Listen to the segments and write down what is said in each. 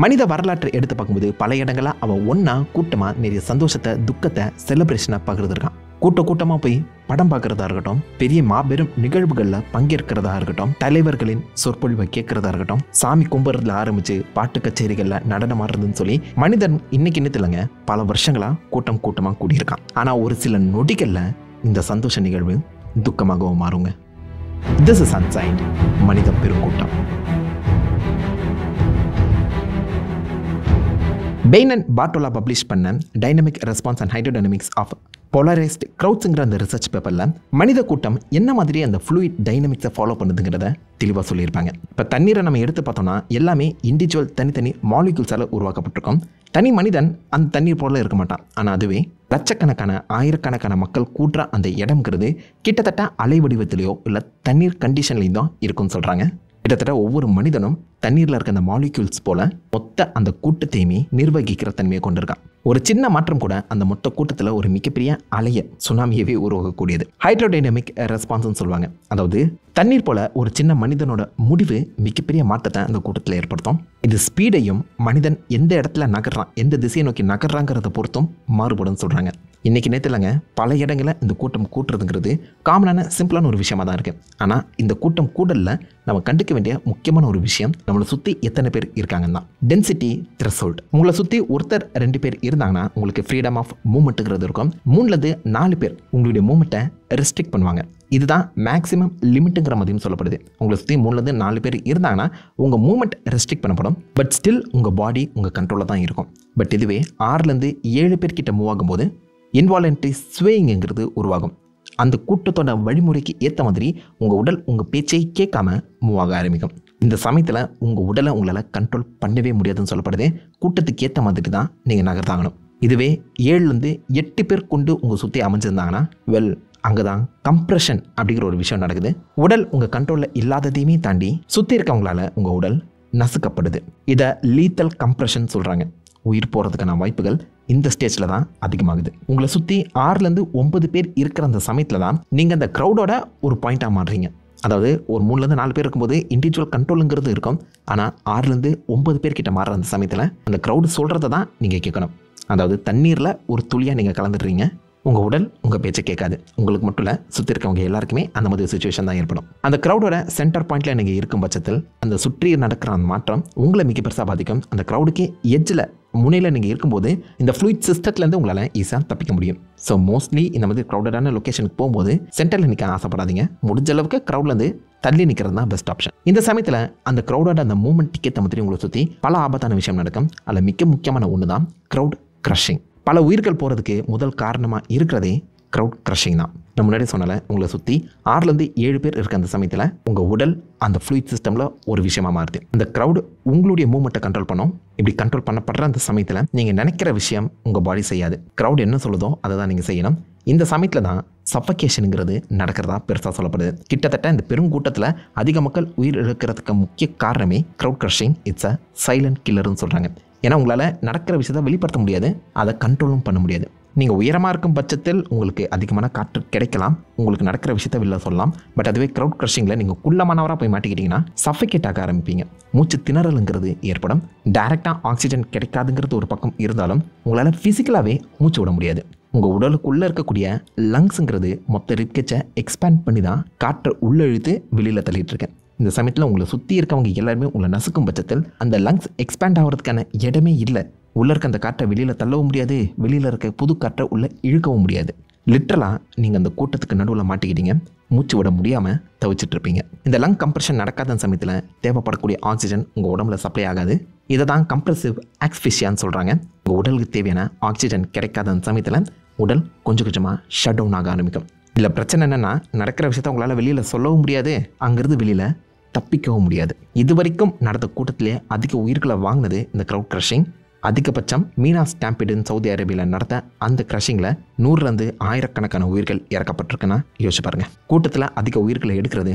மனித வரலாற்றை எடுத்து பார்க்கும்போது பல இடங்களா அவன் ஒன்னா கூட்டமா நிறைய சந்தோஷத்தை, துக்கத்தை, செலிப்ரேஷனை பகிர்ந்துருக்கான். கூட்டமாக போய் படம் பார்க்கறதா இருக்கட்டும், பெரிய மாபெரும் நிகழ்வுகளில் பங்கேற்கிறதா இருக்கட்டும், தலைவர்களின் சொற்பொழிவை கேட்கறதா இருக்கட்டும், சாமி கும்பிட்றதுல ஆரம்பிச்சு பாட்டு கச்சேரிகளில் நடனம் ஆடுறதுன்னு சொல்லி மனிதன் இன்னைக்கு இன்னத்தில்லைங்க பல வருஷங்களா கூட்டமாக கூடியிருக்கான். ஆனால் ஒரு சில நொடிகளில் இந்த சந்தோஷ நிகழ்வு துக்கமாகவும் மாறுங்க. This is Unsigned, மனித பெருங்கூட்டம். பெயின் அண்ட் பார்டோலா பப்ளிஷ் பண்ண dynamic response and hydrodynamics of polarized க்ரௌட்ஸுங்கிற அந்த ரிசர்ச் பேப்பரில் மனித கூட்டம் என்ன மாதிரி அந்த ஃப்ளூயிட் டைனமிக்ஸை ஃபாலோ பண்ணுதுங்கிறத தெளிவாக சொல்லியிருப்பாங்க. இப்போ தண்ணீரை நம்ம எடுத்து பார்த்தோம்னா எல்லாமே இண்டிவிஜுவல் தனித்தனி மாலிக்யூல்ஸால் உருவாக்கப்பட்டிருக்கோம். தனி மனிதன் அந்த தண்ணீர் போல இருக்க மாட்டான். ஆனால் அதுவே லட்சக்கணக்கான ஆயிரக்கணக்கான மக்கள் கூட்டுற அந்த இடம்ங்கிறது கிட்டத்தட்ட அலை வடிவத்திலேயோ இல்லை தண்ணீர் கண்டிஷன்லையும் தான் இருக்குன்னு சொல்கிறாங்க. கிட்டத்தட்ட ஒவ்வொரு மனிதனும் தண்ணீரில் இருக்க அந்த மாலிக்யூல்ஸ் போல மொத்த அந்த கூட்டத்தையுமே நிர்வகிக்கிற தன்மையை கொண்டிருக்கான். ஒரு சின்ன மாற்றம் கூட அந்த மொத்த கூட்டத்தில் ஒரு மிகப்பெரிய அலைய சுனாமியவே உருவாக்கக்கூடியது. ஹைட்ரோடைனமிக் ரெஸ்பான்ஸ்னு சொல்லுவாங்க. அதாவது தண்ணீர் போல ஒரு சின்ன மனிதனோட முடிவு மிகப்பெரிய மாற்றத்தை அந்த கூட்டத்தில் ஏற்படுத்தும். இது ஸ்பீடையும் மனிதன் எந்த இடத்துல நகர்றான், எந்த திசையை நோக்கி நகர்றாங்கிறத பொறுத்தும் மாறுபடும் சொல்கிறாங்க. இன்றைக்கி நேரத்தில்ங்க பல இடங்களில் இந்த கூட்டம் கூட்டுறதுங்கிறது காமனான சிம்பிளான ஒரு விஷயமா தான் இருக்குது. ஆனால் இந்த கூட்டம் கூடலில் நம்ம கண்டுக்க வேண்டிய முக்கியமான ஒரு விஷயம் நம்மளை சுற்றி எத்தனை பேர் இருக்காங்கன்னா டென்சிட்டி த்ரெஷோல்ட். உங்களை சுற்றி ஒருத்தர் 2 பேர் இருந்தாங்கன்னா உங்களுக்கு ஃப்ரீடம் ஆஃப் மூவ்மெண்ட்டுங்கிறது இருக்கும். 3லேருந்து 4 பேர் உங்களுடைய மூவ்மெண்ட்டை ரெஸ்ட்ரிக்ட் பண்ணுவாங்க. இதுதான் மேக்ஸிமம் லிமிட்டுங்கிற மாதிரியும் சொல்லப்படுது. உங்களை சுற்றி 3லேருந்து 4 பேர் இருந்தாங்கன்னா உங்கள் மூவ்மெண்ட் ரெஸ்ட்ரிக்ட் பண்ணப்படும். பட் ஸ்டில் உங்கள் பாடி உங்கள் கண்ட்ரோலில் தான் இருக்கும். பட் இதுவே 6லேருந்து 7 பேர்கிட்ட மூவ் ஆகும்போது இன்வாலன்ட்ரி ஸ்வேயிங்கிறது உருவாகும். அந்த கூட்டத்தோட வழிமுறைக்கு ஏற்ற மாதிரி உங்கள் உடல் உங்கள் பேச்சை கேட்காம மூவ் ஆக ஆரம்பிக்கும். இந்த சமயத்தில் உங்கள் உடலை உங்களால் கண்ட்ரோல் பண்ணவே முடியாதுன்னு சொல்லப்படுது. கூட்டத்துக்கு ஏற்ற மாதிரி தான் நீங்கள் நகர்த்தாகணும். இதுவே 7லேருந்து 8 பேர் கொண்டு உங்கள் சுற்றி அமைஞ்சிருந்தாங்கன்னா அங்கே தான் கம்ப்ரெஷன் அப்படிங்கிற ஒரு விஷயம் நடக்குது. உடல் உங்கள் கண்ட்ரோலில் இல்லாததையுமே தாண்டி சுற்றி இருக்கவங்களால உங்கள் உடல் நசுக்கப்படுது. இதை லீத்தல் கம்ப்ரெஷன் சொல்கிறாங்க. உயிர் போகிறதுக்கான வாய்ப்புகள் இந்த ஸ்டேஜில் தான் அதிகமாகுது. உங்களை சுற்றி 6லேருந்து 9 பேர் இருக்கிற அந்த சமயத்தில் தான் நீங்கள் அந்த க்ரௌடோட ஒரு பாயிண்ட்டாக மாறுறீங்க. அதாவது ஒரு 3லேருந்து 4 பேர் இருக்கும்போது இண்டிவிஜுவல் கண்ட்ரோலுங்கிறது இருக்கும். ஆனால் 6லேருந்து 9 பேர்கிட்ட மாறுற அந்த சமயத்தில் அந்த க்ரௌடு சொல்கிறத தான் நீங்கள் கேட்கணும். அதாவது தண்ணீரில் ஒரு துளியாக நீங்கள் கலந்துடுறீங்க. உங்கள் உடல் உங்கள் பேச்சை கேட்காது. உங்களுக்கு மட்டும் இல்லை, சுற்றி இருக்கவங்க எல்லாருக்குமே அந்த மாதிரி சுச்சுவேஷன் தான் ஏற்படும். அந்த க்ரௌடோட சென்டர் பாயிண்டில் நீங்கள் இருக்கும் பட்சத்தில் அந்த சுற்றி நடக்கிற அந்த மாற்றம் உங்களை மிக பெருசாக பாதிக்கும். அந்த க்ரௌடுக்கே எட்ஜில் முனையில் நீங்கள் இருக்கும்போது இந்த ஃப்ளூயிட் சிஸ்டத்துலேருந்து உங்களால் ஈஸியாக தப்பிக்க முடியும். ஸோ மோஸ்ட்லி இந்த மாதிரி க்ரௌடடான லொக்கேஷனுக்கு போகும்போது சென்டரில் நிற்க ஆசைப்படாதீங்க. முடிஞ்ச அளவுக்கு க்ரௌட்லேருந்து தள்ளி நிற்கிறது தான் பெஸ்ட் ஆப்ஷன். இந்த சமயத்தில் அந்த க்ரௌடோட அந்த மூவ்மெண்ட்டுக்கு ஏற்ற மாதிரி உங்களை சுற்றி பல ஆபத்தான விஷயம் நடக்கும். அதில் மிக முக்கியமான ஒன்று தான் க்ரௌட் க்ரஷிங். பல உயிர்கள் போகிறதுக்கு முதல் காரணமாக இருக்கிறதே க்ரௌட் க்ரஷிங் தான். நான் முன்னாடி சொன்னால உங்களை சுற்றி 6லேருந்து 7 பேர் இருக்க அந்த சமயத்தில் உங்கள் உடல் அந்த ஃப்ளூயிட் சிஸ்டமில் ஒரு விஷயமா மாறுது. இந்த க்ரௌடு உங்களுடைய மூவ்மெண்ட்டை கண்ட்ரோல் பண்ணும். இப்படி கண்ட்ரோல் பண்ணப்படுற அந்த சமயத்தில் நீங்கள் நினைக்கிற விஷயம் உங்கள் பாடி செய்யாது. க்ரௌட் என்ன சொல்லுதோ அதை தான் நீங்கள் செய்யணும். இந்த சமயத்தில் தான் சஃபகேஷனுங்கிறது நடக்கிறதா பெருசாக சொல்லப்படுது. கிட்டத்தட்ட இந்த பெருங்கூட்டத்தில் அதிக மக்கள் உயிர் இழக்கிறதுக்கு முக்கிய காரணமே crowd crushing. It's a silent கில்லர்னு சொல்கிறாங்க. ஏன்னா உங்களால் நடக்கிற விஷயத்தை வெளிப்படுத்த முடியாது, அதை கண்ட்ரோலும் பண்ண முடியாது. நீங்கள் உயரமாக இருக்கும் பட்சத்தில் உங்களுக்கு அதிகமான காற்று கிடைக்கலாம், உங்களுக்கு நடக்கிற விஷயத்தை வெளில சொல்லலாம். பட் அதுவே க்ரௌட் க்ரஷிங்கில் நீங்கள் குள்ளமானவராக போய் மாட்டிக்கிட்டிங்கன்னா சஃபகேட் ஆக ஆரம்பிப்பீங்க. மூச்சு திணறலுங்கிறது ஏற்படும். டைரெக்டாக ஆக்சிஜன் கிடைக்காதுங்கிறது ஒரு பக்கம் இருந்தாலும் உங்களால் ஃபிசிக்கலாகவே மூச்சு விட முடியாது. உங்கள் உடலுக்குள்ளே இருக்கக்கூடிய லங்ஸுங்கிறது மொத்த ரிப்கேச்சை எக்ஸ்பேண்ட் பண்ணி தான் காற்றை உள்ளே இழுத்து வெளியில் தள்ளிட்டு இருக்கேன். இந்த சமயத்தில் உங்களை சுற்றி இருக்கவங்க எல்லாருமே உங்களை நசுக்கும் பட்சத்தில் அந்த லங்ஸ் எக்ஸ்பேண்ட் ஆகிறதுக்கான இடமே இல்லை. உள்ளே இருக்க அந்த காற்றை வெளியில் தள்ளவும் முடியாது, வெளியில் இருக்க புது காற்றை உள்ளே இழுக்கவும் முடியாது. லிட்ரலாக நீங்கள் அந்த கூட்டத்துக்கு நடுவில் மாட்டிக்கிட்டீங்க, மூச்சு விட முடியாமல் தவிச்சிட்டு இருப்பீங்க. இந்த லங் கம்ப்ரெஷன் நடக்காத சமயத்தில் தேவைப்படக்கூடிய ஆக்சிஜன் உங்கள் உடம்புல சப்ளை ஆகாது. இதை தான் கம்ப்ரெசிவ் ஆஸ்ஃபிக்சியான்னு சொல்கிறாங்க. உங்கள் உடலுக்கு தேவையான ஆக்சிஜன் கிடைக்காத சமயத்தில் உடல் கொஞ்சம் கொஞ்சமாக ஷட் டவுன் ஆக ஆரம்பிக்கும். இதில் பிரச்சனை என்னென்னா நடக்கிற விஷயத்த உங்களால் வெளியில் சொல்லவும் முடியாது, அங்கேருந்து வெளியில் தப்பிக்கவும் முடியாது. இது வரைக்கும் நடந்த கூட்டத்திலே அதிக உயிர்களை வாங்கினது இந்த க்ரௌட் க்ரஷிங். அதிகபட்சம் மீனா ஸ்டாம்பிடுன்னு சவுதி அரேபியாவில் நடந்த அந்த க்ரஷிங்கில் 100லேருந்து 1000கணக்கான உயிர்கள் இறக்கப்பட்டிருக்குன்னா யோசிச்சு பாருங்கள். கூட்டத்தில் அதிக உயிர்களை எடுக்கிறது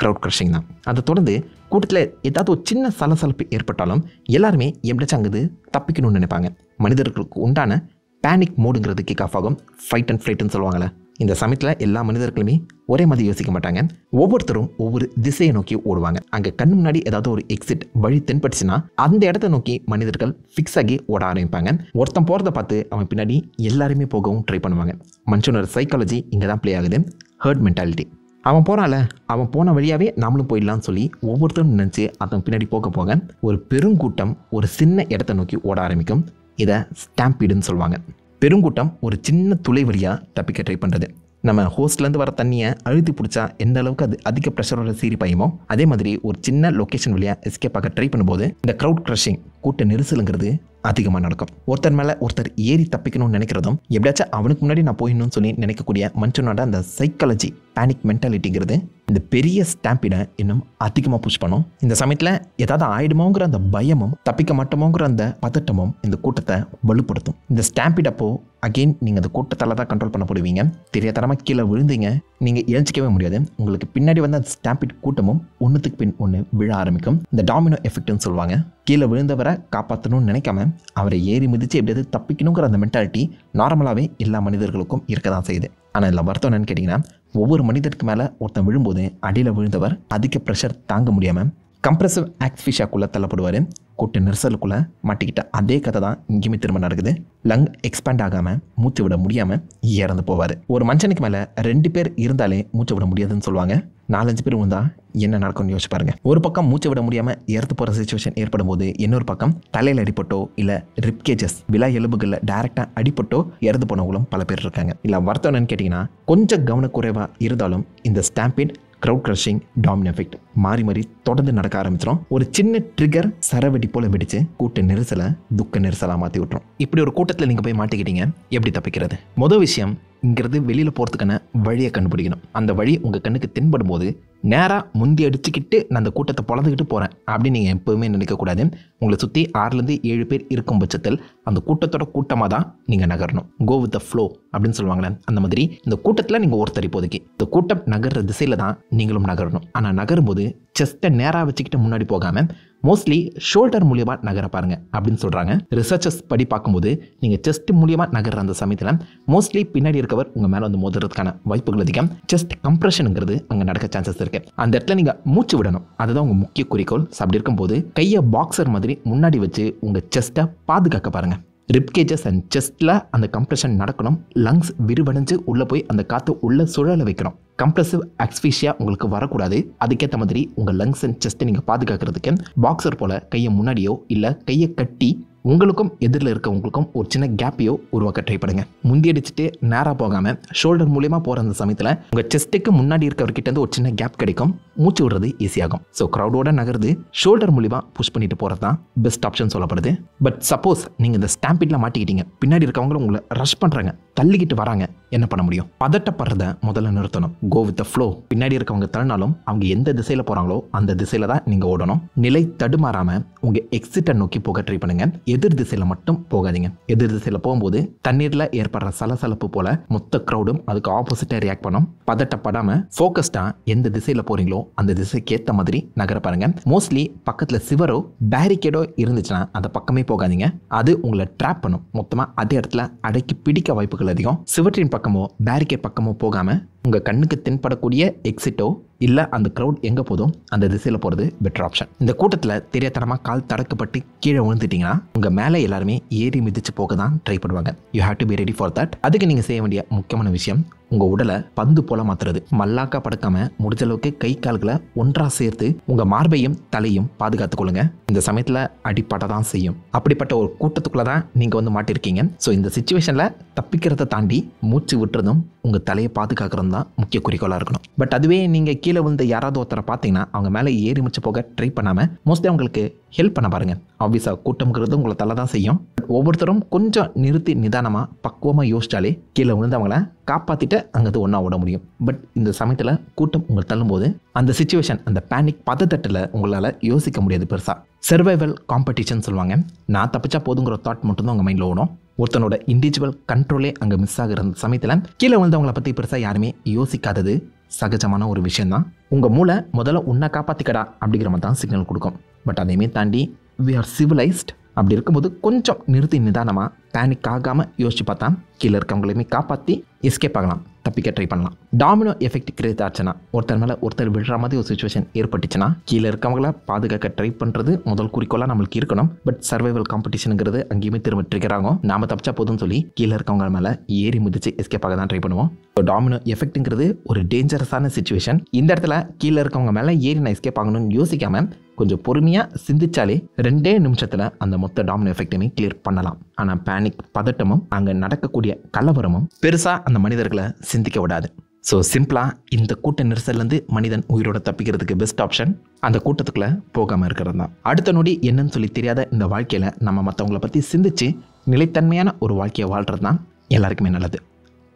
க்ரௌட் க்ரஷிங் தான். அதை தொடர்ந்து கூட்டத்தில் ஏதாவது ஒரு சின்ன சலசலப்பு ஏற்பட்டாலும் எல்லாருமே எப்படியாச்சும் அங்குது தப்பிக்கணும்னு நினைப்பாங்க. மனிதர்களுக்கு உண்டான பேனிக் மோடுங்கிறது கிக் ஆஃப் ஆகும். ஃபைட் அண்ட் ஃப்ளைட்டுன்னு சொல்லுவாங்களே, இந்த சமயத்தில் எல்லா மனிதர்களுமே ஒரே மாதிரி யோசிக்க மாட்டாங்க. ஒவ்வொருத்தரும் ஒவ்வொரு திசையை நோக்கி ஓடுவாங்க. அங்கே கண் முன்னாடி ஏதாவது ஒரு எக்ஸிட் வழி தென்பட்டுச்சுன்னா அந்த இடத்த நோக்கி மனிதர்கள் ஃபிக்ஸ் ஆகி ஓட ஆரம்பிப்பாங்க. ஒருத்தன் போகிறத பார்த்து அவன் பின்னாடி எல்லாருமே போகவும் ட்ரை பண்ணுவாங்க. மனுஷனோட சைக்காலஜி இங்கே தான் ப்ளே ஆகுது. Herd mentality. அவன் போகிறான்ல, அவன் போன வழியாகவே நாமளும் போயிடலான்னு சொல்லி ஒவ்வொருத்தரும் நினச்சி அதன் பின்னாடி போக ஒரு பெருங்கூட்டம் ஒரு சின்ன இடத்த நோக்கி ஓட ஆரம்பிக்கும். இதை ஸ்டாம்பீடுன்னு சொல்லுவாங்க. பெருங்கூட்டம் ஒரு சின்ன துளை வழியாக தப்பிக்க ட்ரை பண்ணுறது. நம்ம ஹோஸ்ட்லேருந்து வர தண்ணியை அழுத்தி பிடிச்சா எந்த அளவுக்கு அது அதிக ப்ரெஷரோட சீறி பாயுமோ அதே மாதிரி ஒரு சின்ன லொக்கேஷன் வழியாக எஸ்கேப் ஆக ட்ரை பண்ணும்போது இந்த க்ரௌட் க்ரஷிங் கூட்ட நெரிசலுங்கிறது அதிகமாக நடக்கும். ஒருத்தர் மேலே ஒருத்தர் ஏறி தப்பிக்கணும்னு நினைக்கிறதும் எப்படியாச்சும் அவனுக்கு முன்னாடி நான் போயிடணும்னு சொல்லி நினைக்கக்கூடிய மனுஷனோட அந்த சைக்காலஜி பேனிக் மென்டாலிட்டிங்கிறது இந்த பெரிய ஸ்டாம்பிடை இன்னும் அதிகமாக புஷ் பண்ணும். இந்த சமயத்தில் ஏதாவது ஆயிடுமோங்கிற அந்த பயமும் தப்பிக்க மாட்டோமோங்கிற அந்த பதட்டமும் இந்த கூட்டத்தை வலுப்படுத்தும். இந்த ஸ்டாம்பிட் அப்போ அகெயின் நீங்கள் அந்த கூட்டத்தால் தான் கண்ட்ரோல் பண்ண போடுவீங்க. தெரியாதனமாக கீழே விழுந்தீங்க, நீங்கள் எழுச்சிக்கவே முடியாது. உங்களுக்கு பின்னாடி வந்து அந்த ஸ்டாம்பிட் கூட்டமும் ஒன்றுத்துக்கு பின் ஒன்று விழ ஆரம்பிக்கும். இந்த டாமினோ எஃபெக்ட்னு சொல்லுவாங்க. கீழே விழுந்தவரை காப்பாற்றணும்னு நினைக்காம அவரை ஏறி மிதித்து எப்படியாவது தப்பிக்கணுங்கிற அந்த மென்டாலிட்டி நார்மலாகவே எல்லா மனிதர்களுக்கும் இருக்க தான் செய்யுது. ஆனால் இதில் வருத்தம் என்னன்னு கேட்டிங்கன்னா, ஒவ்வொரு மனிதருக்கு மேலே ஒருத்தன் விழும்போது அடியில் விழுந்தவர் அதிக ப்ரெஷர் தாங்க முடியாமல் கம்ப்ரெசிவ் ஆக்ஸ்ஃபிஷியாக்குள்ளே தள்ளப்படுவார். கூட்ட நெரிசலுக்குள்ளே மாட்டிக்கிட்ட அதே கதை தான் இங்கேயுமே திரும்ப நடக்குது. லங் எக்ஸ்பேண்ட் ஆகாமல் மூச்சு விட முடியாமல் இறந்து போவார். ஒரு மனுஷனுக்கு மேலே 2 பேர் இருந்தாலே மூச்சு விட முடியாதுன்னு சொல்லுவாங்க. 4-5 பேர் வந்தால் என்ன நடக்கும்னு யோசிச்சு பாருங்க. ஒரு பக்கம் மூச்சு விட முடியாமல் இறந்து போகிற சிச்சுவேஷன் ஏற்படும் போது இன்னொரு பக்கம் தலையில் அடிப்பட்டோ இல்லை ரிப்கேஜஸ் விலா எலும்புகளில் டைரெக்டாக அடிப்பட்டோ இறந்து போனவங்களும் பல பேர் இருக்காங்க. இல்லை வருத்தம் என்னன்னு கேட்டிங்கன்னா, கொஞ்சம் கவனக்குறைவாக இருந்தாலும் இந்த ஸ்டாம்பிட் க்ரௌட் க்ரஷிங் டாமினோ எஃபெக்ட் மாறி தொடர்ந்து நடக்க ஆரம்பிச்சிடும். ஒரு சின்ன ட்ரிகர் சரவெடி போல வெடிச்சு கூட்ட நெரிசலை துக்க நெரிசலாக மாற்றி விட்டுரும். இப்படி ஒரு கூட்டத்தில் நீங்கள் போய் மாட்டிக்கிட்டீங்க, எப்படி தப்பிக்கிறது? முதல் விஷயம், இங்கிறது வெளியில் போகிறதுக்கான வழியை கண்டுபிடிக்கணும். அந்த வழி உங்கள் கண்ணுக்கு தென்படும் போது நேராக முந்தி அடிச்சுக்கிட்டு நான் அந்த கூட்டத்தை பொழந்துக்கிட்டு போகிறேன் அப்படின்னு நீங்கள் எப்போவுமே நினைக்கக்கூடாது. உங்களை சுற்றி 6-7 பேர் இருக்கும் பட்சத்தில் அந்த கூட்டத்தோட கூட்டமாக தான் நீங்கள் நகரணும். கோ வித் த ஃப்ளோ அப்படின்னு சொல்லுவாங்களே, அந்த மாதிரி இந்த கூட்டத்தில் நீங்கள் ஒருத்தர் இப்போதைக்கு இந்த கூட்டம் நகர்ற திசையில் தான் நீங்களும் நகரணும். ஆனால் நகரும்போது செஸ்ட்டை நேராக வச்சுக்கிட்டு முன்னாடி போகாமல் மோஸ்ட்லி ஷோல்டர் மூலியமாக நகர பாருங்க அப்படின்னு சொல்கிறாங்க. ரிசர்ச்சர்ஸ் படி பார்க்கும்போது நீங்கள் செஸ்ட் மூலியமாக நகர்ற அந்த சமயத்தில் மோஸ்ட்லி பின்னாடி இருக்கவர் உங்கள் மேலே வந்து மோதுறதுக்கான வாய்ப்புகள் அதிகம். செஸ்ட் கம்ப்ரெஷனுங்கிறது அங்கே நடக்க சான்சஸ் இருக்கு. அந்த இடத்துல நீங்கள் மூச்சு விடணும், அதுதான் உங்கள் முக்கிய குறிக்கோள். அப்படி இருக்கும்போது கையை பாக்ஸர் மாதிரி முன்னாடி வச்சு உங்கள் செஸ்ட்டை பாதுகாக்க பாருங்க. ரிப்கேஜஸ் அண்ட் செஸ்ட்டில் அந்த கம்ப்ரெஷன் நடக்கணும். லங்ஸ் விரிவடைஞ்சு உள்ளே போய் அந்த காற்று உள்ளே சுழல வைக்கணும். கம்ப்ரெசிவ் ஆக்ஸ்ஃபிஷியா உங்களுக்கு வரக்கூடாது. அதுக்கேற்ற மாதிரி உங்கள் லங்ஸ் அண்ட் செஸ்ட்டை நீங்கள் பாதுகாக்கிறதுக்கு பாக்ஸர் போல் கையை முன்னாடியோ இல்லை கையை கட்டி உங்களுக்கும் எதிரில் இருக்கவங்களுக்கும் ஒரு சின்ன கேப்பையோ உருவாக்க ட்ரை பண்ணுங்க. முந்தி அடிச்சுட்டு நேராக போகாமல் ஷோல்டர் மூலியமா போகிற அந்த சமயத்தில் உங்கள் செஸ்ட்டுக்கு முன்னாடி இருக்கவர்கிட்ட ஒரு சின்ன கேப் கிடைக்கும். மூச்சு விடுறது ஈஸியாகும். ஸோ க்ரௌடோட நகர்ந்து ஷோல்டர் மூலியமா புஷ் பண்ணிட்டு போகிறது தான் பெஸ்ட் ஆப்ஷன் சொல்லப்படுது. பட் சப்போஸ் நீங்கள் இந்த ஸ்டாம்பிட்ல மாட்டிக்கிட்டீங்க, பின்னாடி இருக்கவங்களும் உங்களை ரஷ் பண்ணுறாங்க, தள்ளிக்கிட்டு வராங்க, என்ன பண்ண முடியும்? பதட்டப்படுறத முதல்ல நிறுத்தணும். Go with the flow. பின்னாடி இருக்கவங்க தள்ளினாலும் அவங்க எந்த திசையில் போகிறாங்களோ அந்த திசையில் தான் நீங்கள் ஓடணும். நிலை தடுமாறாமல் உங்கள் எக்ஸிட்டை நோக்கி போக ட்ரை பண்ணுங்க. எதிர் திசையில் மட்டும் போகாதீங்க. எதிர் திசையில் போகும்போது தண்ணீரில் ஏற்படுற சலசலப்பு போல மொத்த க்ரௌடும் அதுக்கு ஆப்போசிட்டாக ரியாக்ட் பண்ணும். பதட்டப்படாமல் ஃபோக்கஸ்டாக எந்த திசையில் போகிறீங்களோ அந்த திசைக்கு ஏற்ற மாதிரி நகர பாருங்க. மோஸ்ட்லி பக்கத்தில் சிவரோ பேரிகேடோ இருந்துச்சுன்னா அந்த பக்கமே போகாதீங்க. அது உங்களை ட்ராப் பண்ணும். மொத்தமாக அதே இடத்துல அடக்கி பிடிக்க வாய்ப்புகள் அதிகம். சிவற்றின் பக்கமோ பேரிகேட் பக்கமோ போகாமல் உங்கள் கண்ணுக்கு தென்படக்கூடிய எக்ஸிட்டோ இல்லை அந்த க்ரௌட் எங்கே போதும் அந்த திசையில் போகிறது பெட்டர் ஆப்ஷன். இந்த கூட்டத்தில் தெரியாதனமாக கால் தடக்கப்பட்டு கீழே விழுந்துட்டீங்கன்னா உங்கள் மேலே எல்லாருமே ஏறி மிதித்து போக தான் ட்ரை பண்ணுவாங்க. You have to be ready for that. அதுக்கு நீங்கள் செய்ய வேண்டிய முக்கியமான விஷயம், உங்கள் உடலை பந்து போல மாற்றுறது. மல்லாக்கா படுக்காமல் முடிஞ்ச அளவுக்கு கை கால்களை ஒன்றாக சேர்த்து உங்கள் மார்பையும் தலையும் பாதுகாத்துக் கொள்ளுங்க. இந்த சமயத்தில் அடிப்பட தான் செய்யும். அப்படிப்பட்ட ஒரு கூட்டத்துக்குள்ளே தான் நீங்கள் வந்து மாட்டிருக்கீங்க. ஸோ இந்த சிச்சுவேஷனில் தப்பிக்கிறத தாண்டி மூச்சு விட்டுறதும் உங்கள் தலையை பாதுகாக்கிறதும் தான் முக்கிய குறிக்கோளாக இருக்கணும். பட் அதுவே நீங்கள் கீழே வந்து யாராவது ஒருத்தரை பார்த்தீங்கன்னா அவங்க மேலே ஏறி மிச்சு போக ட்ரை பண்ணாமல் மோஸ்ட்லி அவங்களுக்கு ஹெல்ப் பண்ண பாருங்க. ஆப்வியஸாக கூட்டம்ங்கிறது உங்களை தலை தான் செய்யும். ஒவ்வொருத்தரும் கொஞ்சம் நிறுத்தி நிதானமாக பக்குவமாக யோசிச்சாலே கீழே விழுந்து அவங்கள காப்பாற்றிட்டு அங்கே ஒன்றா ஓட முடியும். பட் இந்த சமயத்தில் கூட்டம் உங்களை தள்ளும்போது அந்த சிச்சுவேஷன், அந்த பேனிக் பதட்டத்தில் உங்களால் யோசிக்க முடியாது பெருசாக. சர்வைவல் காம்படிஷன் சொல்லுவாங்க. நான் தப்பிச்சா போதுங்கிற தாட் மட்டும்தான் உங்கள் மைண்டில் ஓடும். ஒருத்தனோட இண்டிவிஜுவல் கண்ட்ரோலே அங்கே மிஸ் ஆகிற அந்த சமயத்தில் கீழே விழுந்தவங்களை பற்றி பெருசாக யாருமே யோசிக்காதது சகஜமான ஒரு விஷயந்தான். உங்கள் மூளை முதல்ல உன்னை காப்பாற்றிக்கடா அப்படிங்கிற மாதிரி தான் சிக்னல் கொடுக்கும். பட் அதையுமே தாண்டி வி ஆர் சிவிலைஸ்ட். அப்படி இருக்கும்போது கொஞ்சம் நிறுத்தி நிதானமாக பேனிக் ஆகாமல் யோசிச்சு பார்த்தா கீழே இருக்கவங்களையுமே காப்பாற்றி எஸ்கேப் ஆகலாம். தப்பிக்க ட்ரை பண்ணலாம். டாமினோ எஃபெக்ட் கிரியேட் ஆச்சுன்னா, ஒருத்தர் மேலே ஒருத்தர் விழுற மாதிரி ஒரு சுச்சுவேஷன் ஏற்பட்டுச்சுன்னா, கீழே இருக்கவங்கள பாதுகாக்க ட்ரை பண்ணுறது முதல் குறிக்கோளாக நம்மளுக்கு இருக்கணும். பட் சர்வைவல் காம்படிஷனுங்கிறது அங்கேயுமே திரும்ப ட்ரிகர் ஆகும். நாம தப்பிச்சா போதும்னு சொல்லி கீழே இருக்கவங்க மேலே ஏறி மிதிச்சு எஸ்கேப் ஆக தான் ட்ரை பண்ணுவோம். டாமினோ எஃபெக்ட்டுங்கிறது ஒரு டேஞ்சரஸான சுச்சுவேஷன். இந்த இடத்துல கீழே இருக்கவங்க மேலே ஏறி நான் எஸ்கேப் ஆகணும்னு யோசிக்காம கொஞ்சம் பொறுமையாக சிந்திச்சாலே 2 நிமிஷத்தில் அந்த மொத்த டாமினோ எஃபெக்ட்டுமே கிளியர் பண்ணலாம். ஆனால் பேனிக், பதட்டமும் அங்கே நடக்கக்கூடிய கலவரமும் பெருசாக அந்த மனிதர்களை சிந்திக்க விடாது. ஸோ சிம்பிளாக இந்த கூட்ட நெரிசல்லேருந்து மனிதன் உயிரோட தப்பிக்கிறதுக்கு பெஸ்ட் ஆப்ஷன் அந்த கூட்டத்துக்குள்ளே போகாமல் இருக்கிறது தான். அடுத்த நொடி என்னன்னு சொல்லி தெரியாத இந்த வாழ்க்கையில் நம்ம மற்றவங்கள பற்றி சிந்திச்சு நிலைத்தன்மையான ஒரு வாழ்க்கையை வாழ்கிறது தான் எல்லாருக்குமே நல்லது.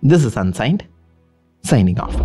This is Unsigned, signing off.